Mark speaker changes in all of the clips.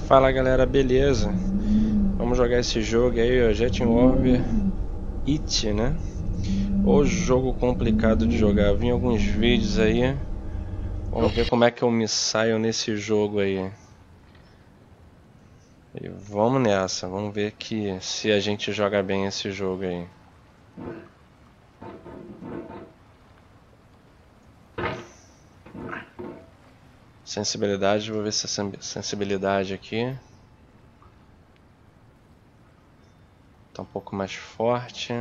Speaker 1: Fala galera, beleza? Vamos jogar esse jogo aí, o Jet Orb It, né? O jogo complicado de jogar. Eu vi alguns vídeos aí. Vamos ver como é que eu me saio nesse jogo aí. E vamos nessa, vamos ver se a gente joga bem esse jogo aí. Sensibilidade, vou ver se a sensibilidade aqui tá um pouco mais forte.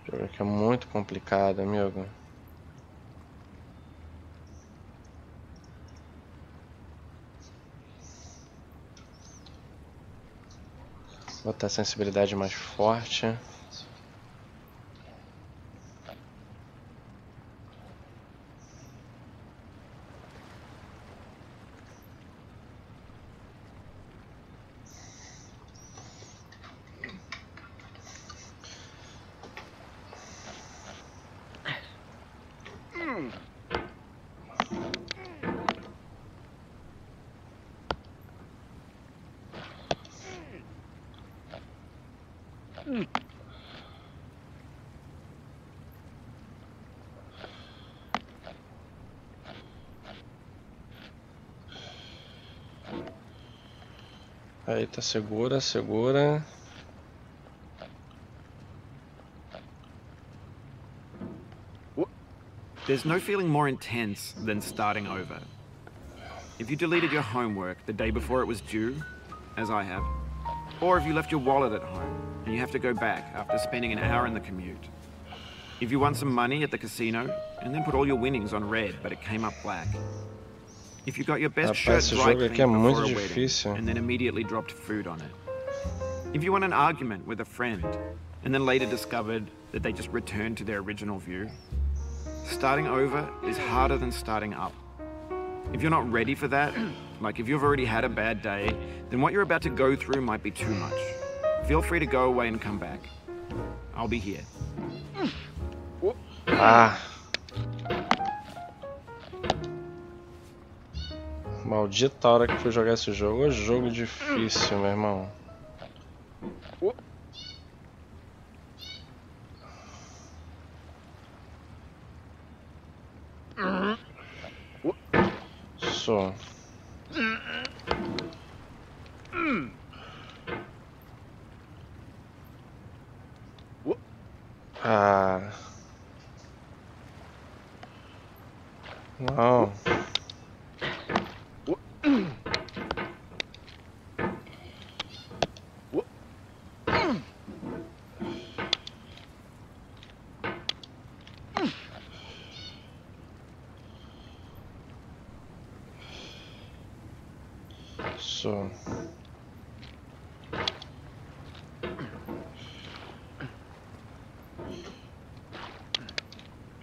Speaker 1: O jogo aqui é muito complicado, amigo. Vou botar a sensibilidade mais forte. Aí tá segura, segura.
Speaker 2: There's no feeling more intense than starting over. If you deleted your homework the day before it was due, as I have, or if you left your wallet at home and you have to go back after spending an hour in the commute. If you won some money at the casino and then put all your winnings on red but it came up black. If you got your best shirt dry cleaned before a wedding and then immediately dropped food on it. If you won an argument with a friend and then later discovered that they just returned to their original view. Starting over is harder than starting up. If you're not ready for that, like if you've already had a bad day, then what you're about to go through might be too much. Feel free to go away and come back. I'll be here.
Speaker 1: Ah! Maldita hora que fui jogar esse jogo. É jogo difícil, meu irmão. Só. Ah. Não. Só.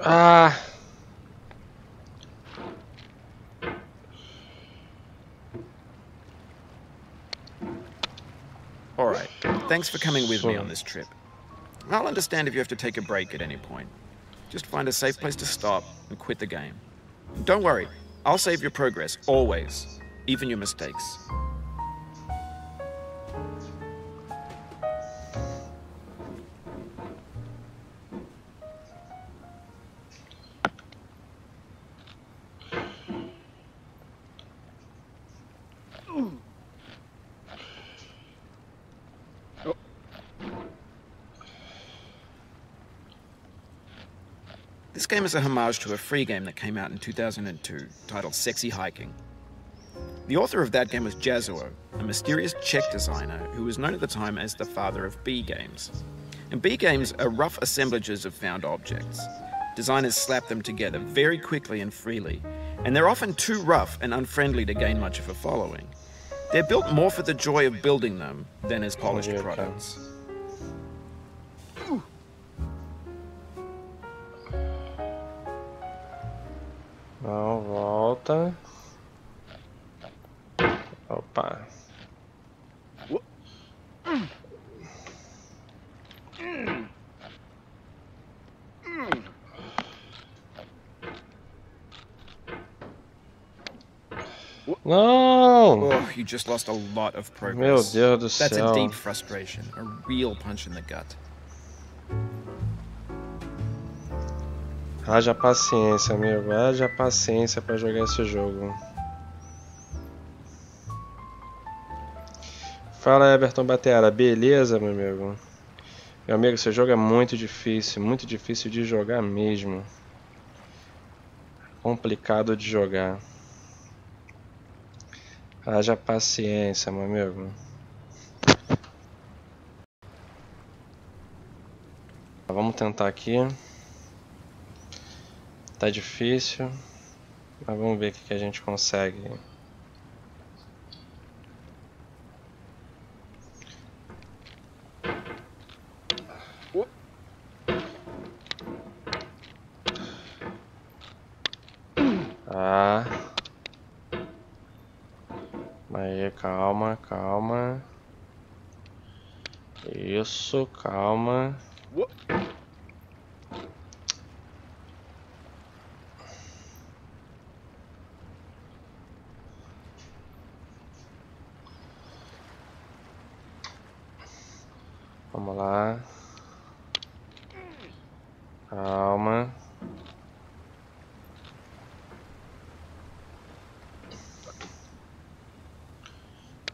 Speaker 1: Ah.
Speaker 2: All right, thanks for coming with me on this trip. I'll understand if you have to take a break at any point. Just find a safe place to stop and quit the game. Don't worry, I'll save your progress, always, even your mistakes. This game is a homage to a free game that came out in 2002, titled Sexy Hiking. The author of that game was Jazuo, a mysterious Czech designer who was known at the time as the father of B games. And B games are rough assemblages of found objects. Designers slap them together very quickly and freely, and they're often too rough and unfriendly to gain much of a following. They're built more for the joy of building them than as polished products.
Speaker 1: volta. Opa. Não!
Speaker 2: Oh, you just lost a lot of
Speaker 1: Meu
Speaker 2: progress.
Speaker 1: Deus do
Speaker 2: That's a
Speaker 1: céu.
Speaker 2: deep frustration, a real punch in the gut.
Speaker 1: Haja paciência, amigo. Haja paciência pra jogar esse jogo. Fala, Everton Batera. Beleza, meu amigo? Meu amigo, esse jogo é muito difícil de jogar mesmo. Complicado de jogar. Haja paciência, meu amigo. Vamos tentar aqui. Tá difícil, mas vamos ver o que a gente consegue. Ah. Aí, calma, calma. Isso, calma. Vamos lá. Calma.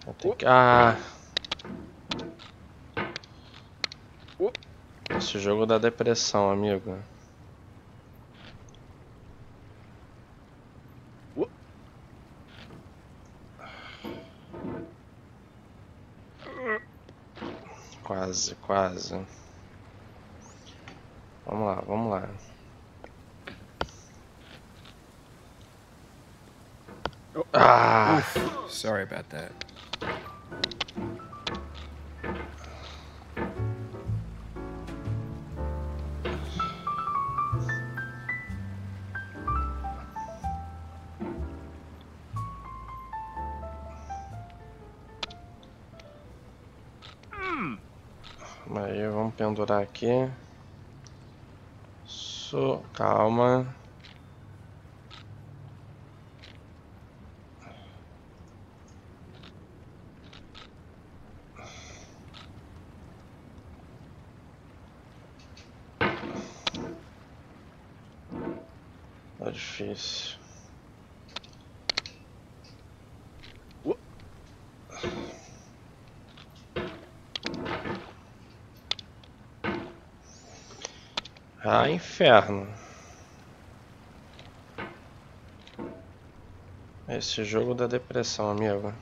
Speaker 1: Eu tenho que... Ah! Esse jogo dá depressão, amigo. Quase, quase. Vamos lá, vamos lá. Ah!
Speaker 2: Oof, sorry about that.
Speaker 1: Aí, vamos pendurar aqui. Calma. Tá difícil. Ah, inferno. Esse jogo dá depressão, amigo.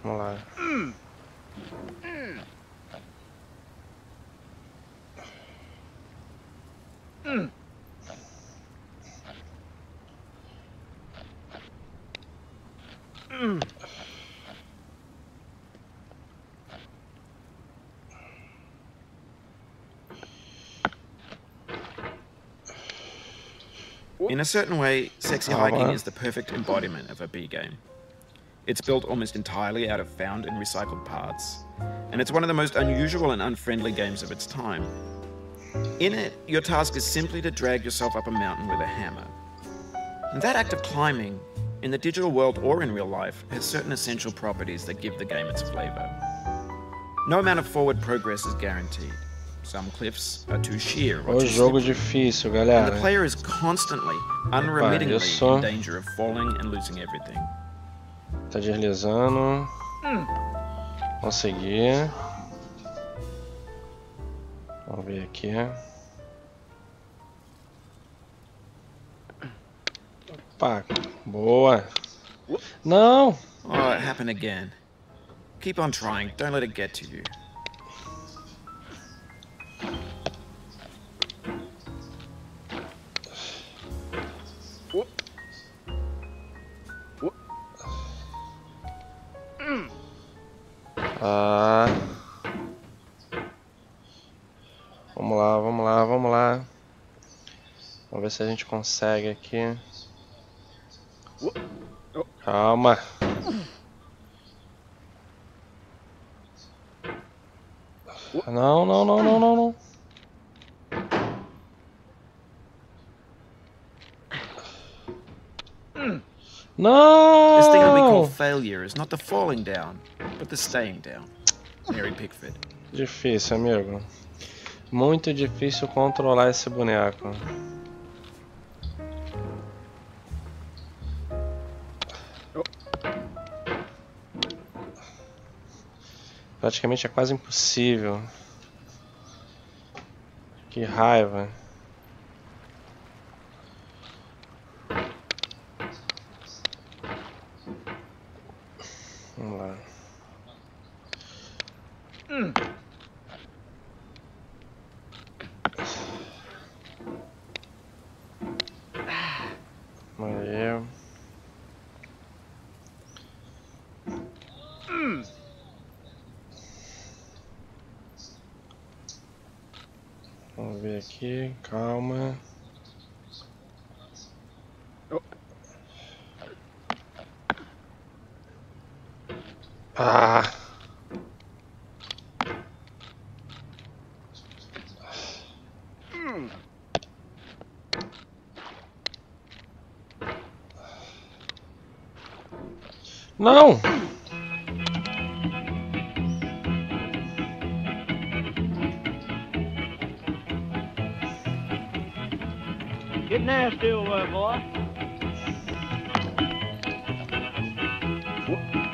Speaker 1: Vamos lá.
Speaker 2: In a certain way, sexy hiking is the perfect embodiment of a B game. It's built almost entirely out of found and recycled parts, and it's one of the most unusual and unfriendly games of its time. In it, your task is simply to drag yourself up a mountain with a hammer. And that act of climbing, in the digital world or in real life, has certain essential properties that give the game its flavor. No amount of forward progress is guaranteed. Some cliffs are too sheer or
Speaker 1: O
Speaker 2: too
Speaker 1: jogo
Speaker 2: slippery,
Speaker 1: difícil,
Speaker 2: and
Speaker 1: galera.
Speaker 2: the player is constantly, unremittingly in danger of falling and losing everything.
Speaker 1: Tá deslizando. Consegui. Vamos ver aqui. Opa, boa. Não!
Speaker 2: Oh, it happened again. Keep on trying. Don't let it get to you.
Speaker 1: Ah. Vamos lá, vamos lá, vamos lá. Vamos ver se a gente consegue aqui. Calma. Não, não, não, não, não, não.
Speaker 2: This thing that we call
Speaker 1: Não!
Speaker 2: failure is not the falling down, but the staying down. Mary Pickford.
Speaker 1: Difícil, amigo. Muito difícil controlar esse boneco. Praticamente é quase impossível. Que raiva. Vamos lá. Aí. Vamos ver aqui, calma. Ah! Não!
Speaker 3: Get nasty over there, boy.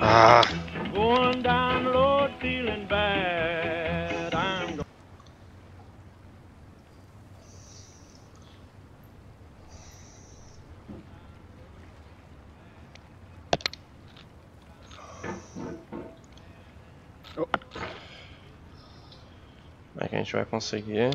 Speaker 1: Ah!
Speaker 3: Going down the road feeling bad. I'm going.
Speaker 1: Como é que a gente vai conseguir?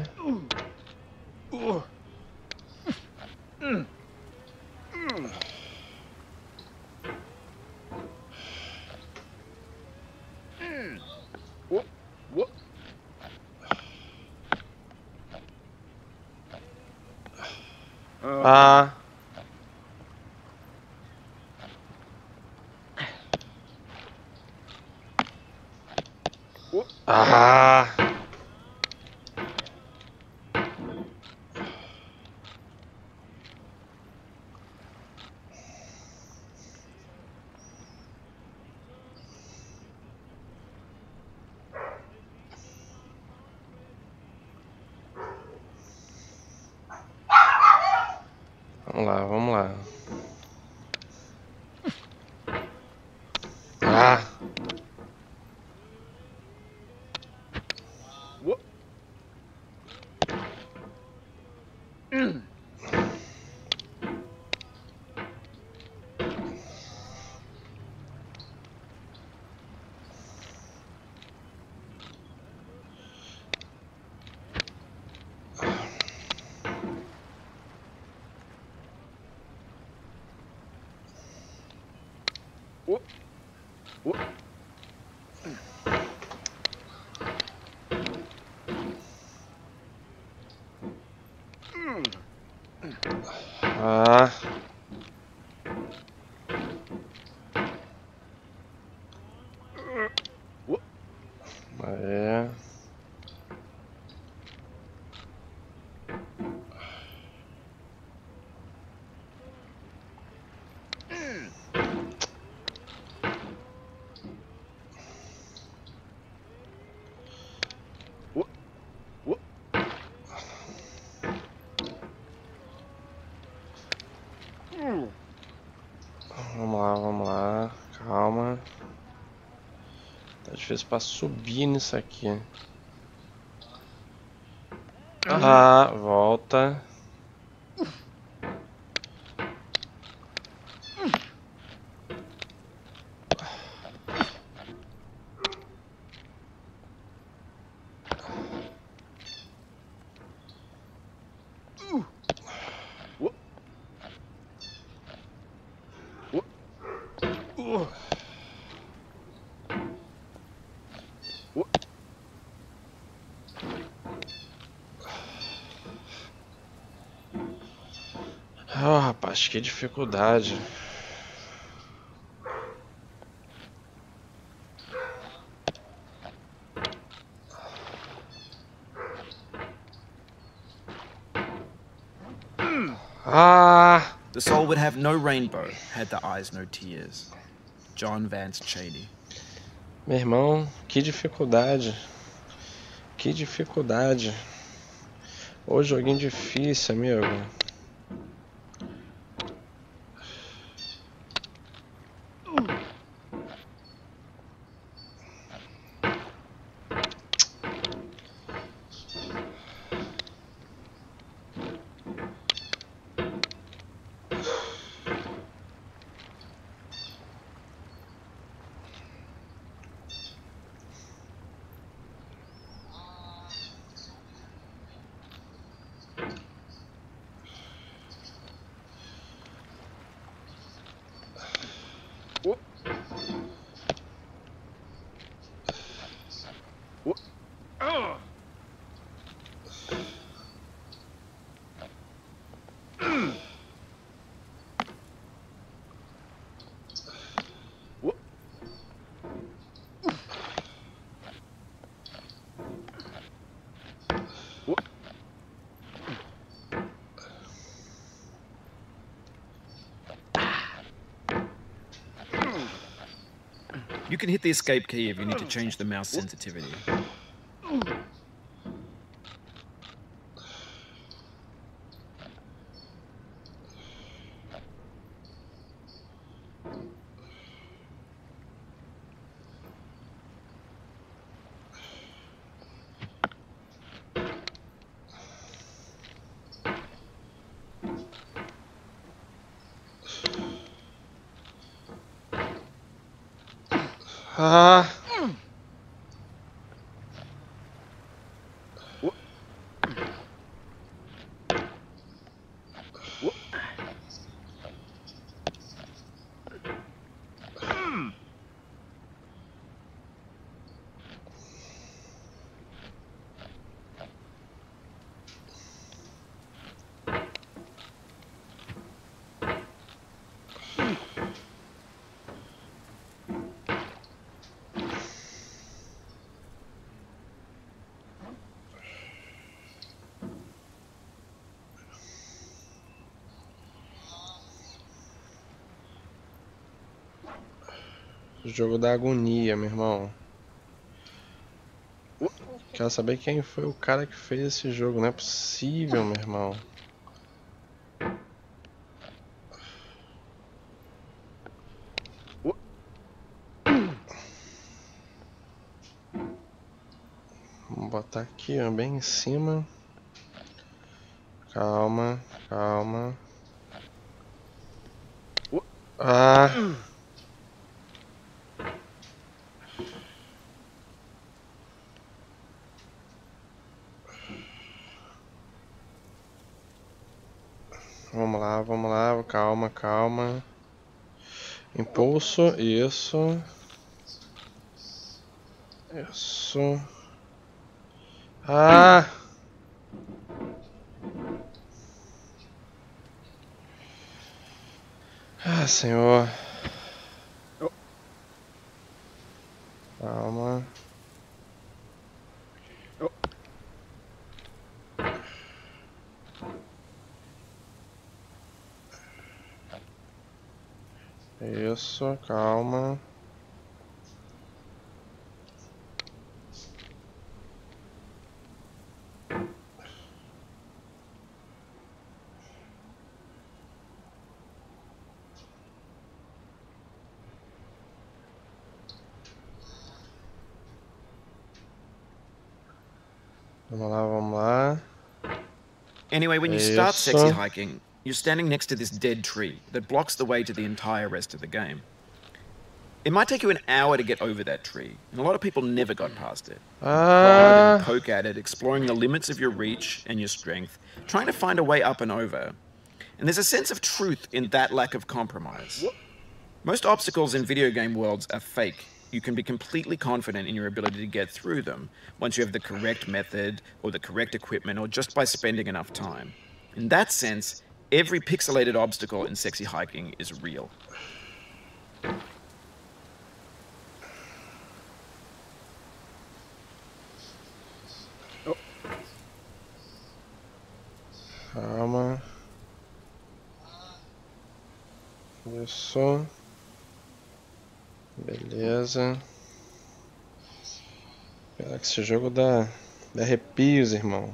Speaker 1: Ah! Ah! Vamos lá, vamos lá. Ah! Ah! Aí. Vamos lá, calma. Tá difícil pra subir nisso aqui. Ah, volta. Oh, rapaz, que dificuldade. Ah!
Speaker 2: The soul would have no rainbow had the eyes no tears. John Vance Cheney.
Speaker 1: Meu irmão, que dificuldade. Que dificuldade. Ô, joguinho difícil, amigo.
Speaker 2: You can hit the escape key if you need to change the mouse sensitivity.
Speaker 1: Ah! Jogo da agonia, meu irmão. Quero saber quem foi o cara que fez esse jogo. Não é possível, meu irmão. Vamos botar aqui, ó, bem em cima. Calma, calma. Ah! Vamos lá, calma, calma. Impulso, isso. Isso. Ah! Ah, senhor. Calma. Isso, calma. Vamos lá.
Speaker 2: Anyway, when you start sexy hiking, you're standing next to this dead tree that blocks the way to the entire rest of the game. It might take you an hour to get over that tree, and a lot of people never got past it. Prod and poke at it, exploring the limits of your reach and your strength, trying to find a way up and over. And there's a sense of truth in that lack of compromise. Most obstacles in video game worlds are fake. You can be completely confident in your ability to get through them once you have the correct method or the correct equipment or just by spending enough time. In that sense, Every pixelated obstacle in sexy hiking is real.
Speaker 1: Calma. Isso. Beleza. Espera que esse jogo dá arrepios, irmão.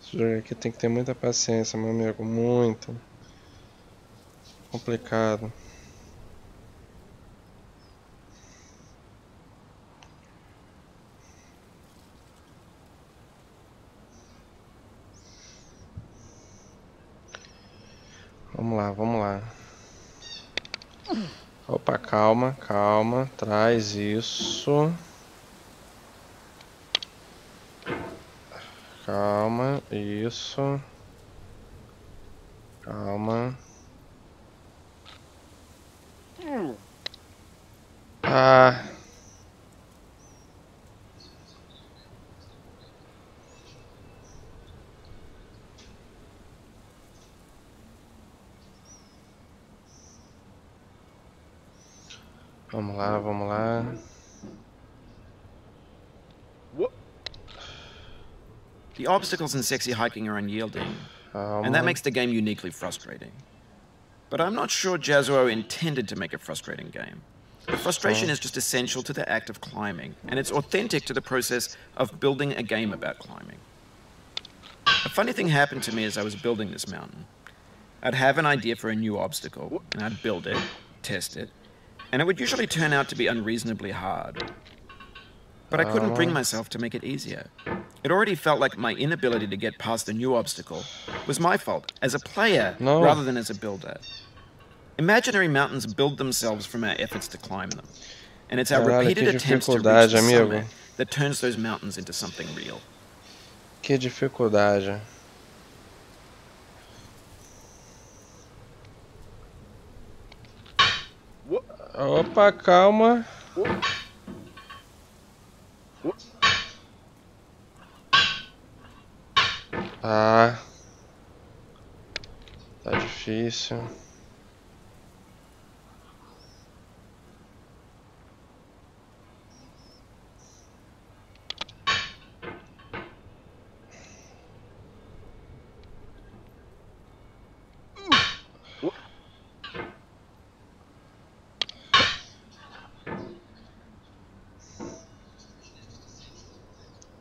Speaker 1: Esse jogo aqui tem que ter muita paciência, meu amigo. Muito complicado. Vamos lá, vamos lá. Opa, calma, calma. Traz isso. Calma, isso. Calma. Ah. Vamos lá, vamos lá.
Speaker 2: The obstacles in sexy hiking are unyielding, and that makes the game uniquely frustrating. But I'm not sure Jazuo intended to make a frustrating game. The frustration is just essential to the act of climbing, and it's authentic to the process of building a game about climbing. A funny thing happened to me as I was building this mountain. I'd have an idea for a new obstacle, and I'd build it, test it, and it would usually turn out to be unreasonably hard. But I couldn't bring myself to make it easier. It already felt like my inability to get past the new obstacle was my fault as a player rather than as a builder. Imaginary mountains build themselves from our efforts to climb them. And it's our repeated attempts to reach the summit that turns those mountains into something real.
Speaker 1: Que dificuldade. Opa, calma. Ah, tá difícil.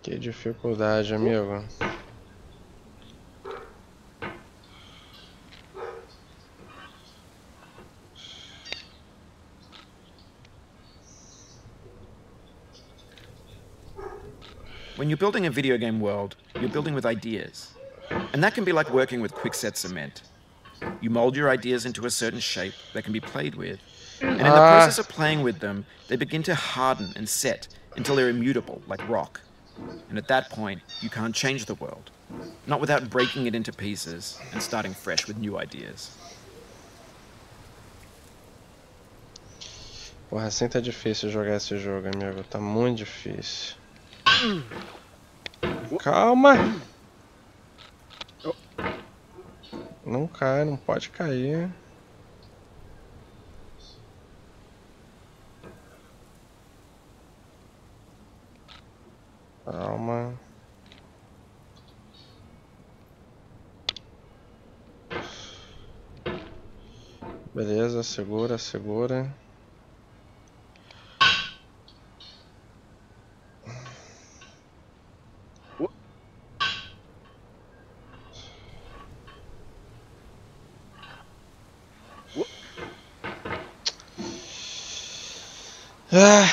Speaker 1: Que dificuldade, amigo.
Speaker 2: When you're building a video game world, you're building with ideas. And that can be like working with quickset cement. You mold your ideas into a certain shape that can be played with. And in the process of playing with them, they begin to harden and set until they're immutable, like rock. And at that point, you can't change the world. Not without breaking it into pieces and starting fresh with new ideas.
Speaker 1: Porra, assim tá difícil jogar esse jogo, amigo. Tá muito difícil. Calma! Não cai, não pode cair. Calma. Beleza, segura, segura. Ah.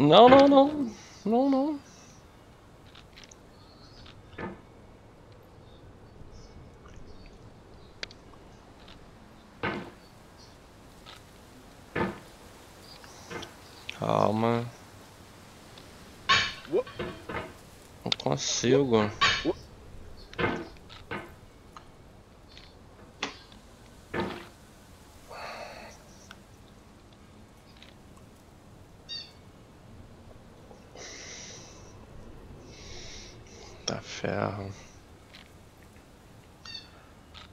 Speaker 1: Não, não, não. Não, não. Calma. Não consigo. Tá ferro.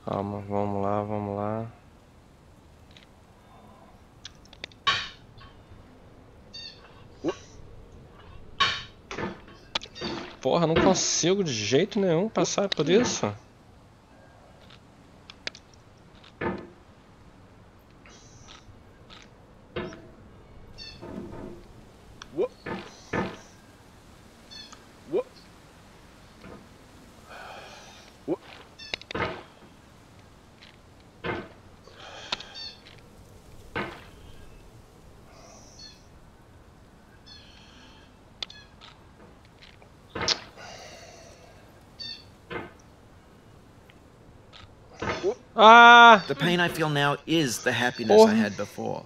Speaker 1: Calma, vamos lá, vamos lá. Porra, não consigo de jeito nenhum passar por isso. Ah!
Speaker 2: The pain I feel now is the happiness I had before.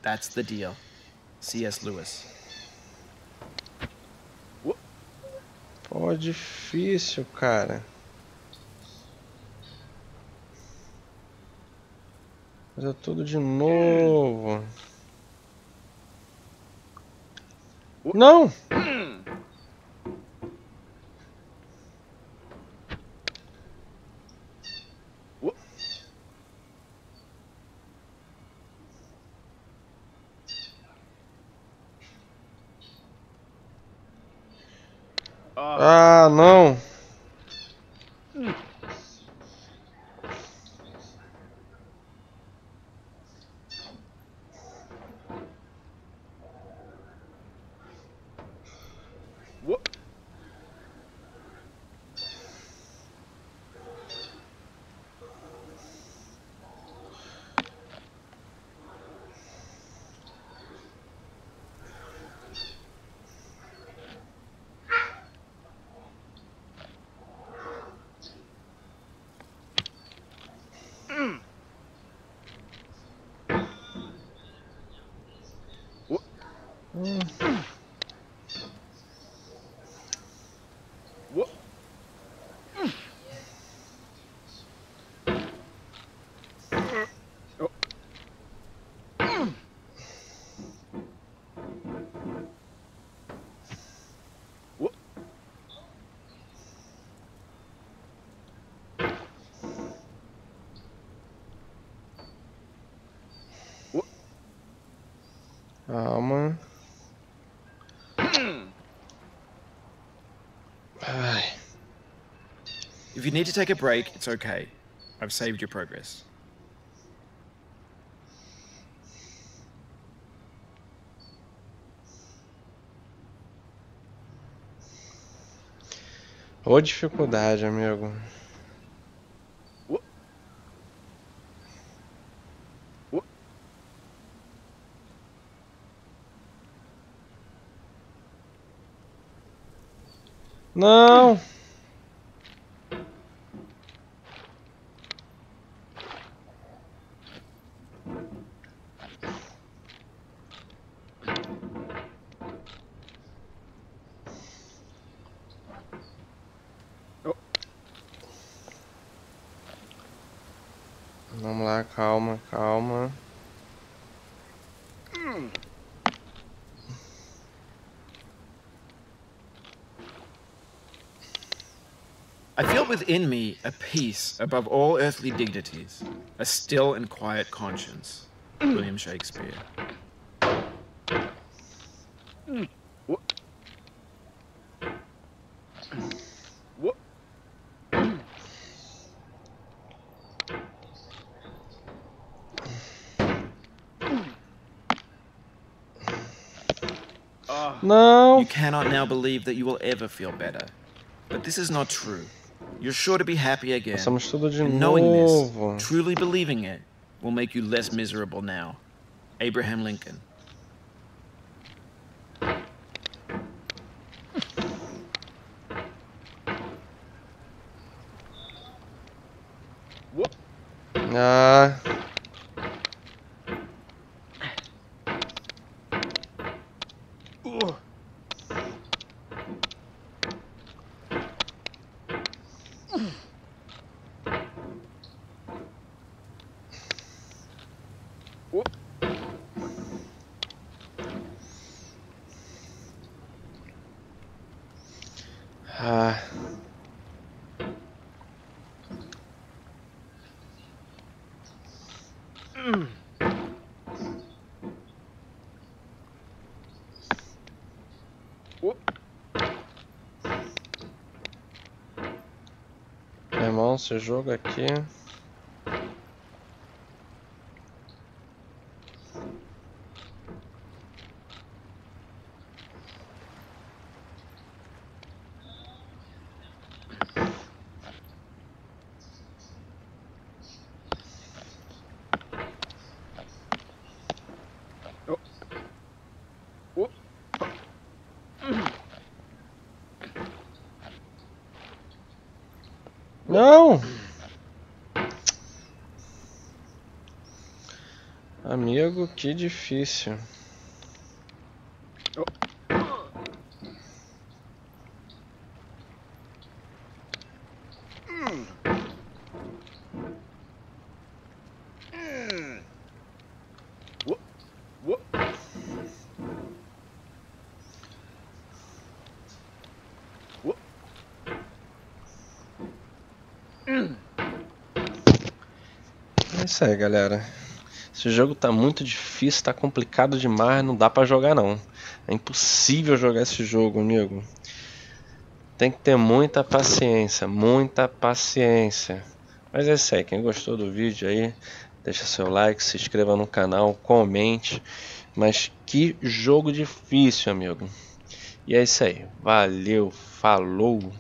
Speaker 2: That's the deal. C.S. Lewis.
Speaker 1: Pô, difícil, cara. Fazer tudo de novo. Não! Ah, não! Calma. Ai.
Speaker 2: If you need to take a break, it's okay. I've saved your progress.
Speaker 1: Ô dificuldade, amigo. Não! Vamos lá, calma, calma.
Speaker 2: I feel within me a peace above all earthly dignities, a still and quiet conscience. William Shakespeare.
Speaker 1: Não!
Speaker 2: You cannot now believe that you will ever feel better. But this is not true. You're sure to be happy again.
Speaker 1: Passamos tudo de
Speaker 2: And knowing
Speaker 1: novo.
Speaker 2: this, truly believing it, will make you less miserable now. Abraham Lincoln.
Speaker 1: Ah. Ah. Meu irmão, esse jogo aqui. Não! Amigo, que difícil. É isso aí, galera. Esse jogo tá muito difícil, tá complicado demais, não dá pra jogar não. É impossível jogar esse jogo, amigo. Tem que ter muita paciência, muita paciência. Mas é isso aí, quem gostou do vídeo aí, deixa seu like, se inscreva no canal, comente. Mas que jogo difícil, amigo. E é isso aí, valeu, falou!